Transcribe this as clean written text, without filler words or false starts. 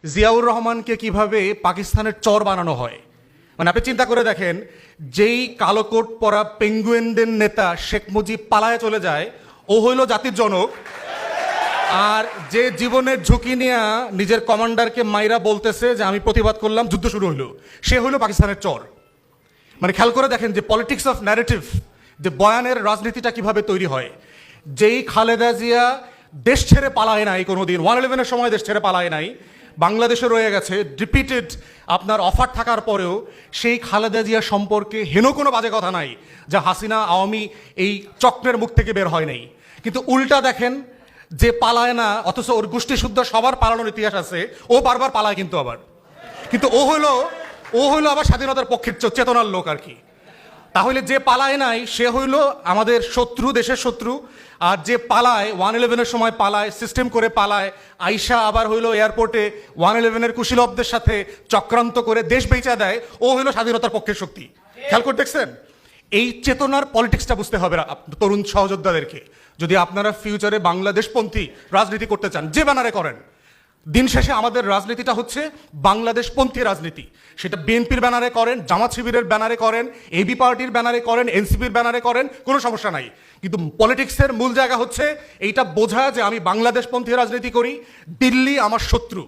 জিয়াউর রহমানকে কিভাবে পাকিস্তানের চর বানানো হয়। মানে আপনি চিন্তা করে দেখেন, যেই কালো কোট পরা পেঙ্গুইনদের নেতা শেখ মুজিব পালায় চলে যায়, ও হইল জাতির জনক। আর যে জীবনের ঝুঁকি নিয়ে নিজের কমান্ডারকে মাইরা বলতেছে যে আমি প্রতিবাদ করলাম, যুদ্ধ শুরু হইলো, সে হইল পাকিস্তানের চর। মানে খেয়াল করে দেখেন যে পলিটিক্স অফ ন্যারেটিভ, যে বয়ানের রাজনীতিটা কিভাবে তৈরি হয়। যেই খালেদা জিয়া দেশ ছেড়ে পালায় নাই কোনোদিন, 111-এর সময় দেশ ছেড়ে পালায় নাই, বাংলাদেশে রয়ে গেছে, রিপিটেড আপনার অফার থাকার পরেও সেই খালেদা জিয়া সম্পর্কে হেন কোনো বাজে কথা নাই যা হাসিনা আওয়ামী এই চক্রের মুখ থেকে বের হয় নাই। কিন্তু উল্টা দেখেন, যে পালায় না অথচ ওর গোষ্ঠী শুদ্ধ সবার পালানোর ইতিহাস আছে, ও বারবার পালায় কিন্তু আবার। কিন্তু ও হইলো আবার স্বাধীনতার পক্ষের চেতনার লোক আর কি। তাহলে যে পালায় নাই সে হইল আমাদের শত্রু, দেশের শত্রু। আর যে পালায় 111-এর সময় পালায়, সিস্টেম করে পালায়, আইসা আবার হইলো এয়ারপোর্টে 111-এর কুশীলবদের সাথে চক্রান্ত করে দেশ বেচা দেয়, ও হইলো স্বাধীনতার পক্ষের শক্তি। খেয়াল করে দেখছেন, এই চেতনার পলিটিক্সটা বুঝতে হবে তরুণ সহযোদ্ধাদেরকে। যদি আপনারা ফিউচারে বাংলাদেশপন্থী রাজনীতি করতে চান, যে ব্যানারে করেন, দিন শেষে আমাদের রাজনীতিটা হচ্ছে বাংলাদেশপন্থী রাজনীতি। সেটা বিএনপির ব্যানারে করেন, জামাত শিবিরের ব্যানারে করেন, এবি পার্টির ব্যানারে করেন, এনসিপির ব্যানারে করেন, কোনো সমস্যা নাই। কিন্তু পলিটিক্সের মূল জায়গা হচ্ছে এইটা বোঝা যে আমি বাংলাদেশপন্থী রাজনীতি করি, দিল্লি আমার শত্রু।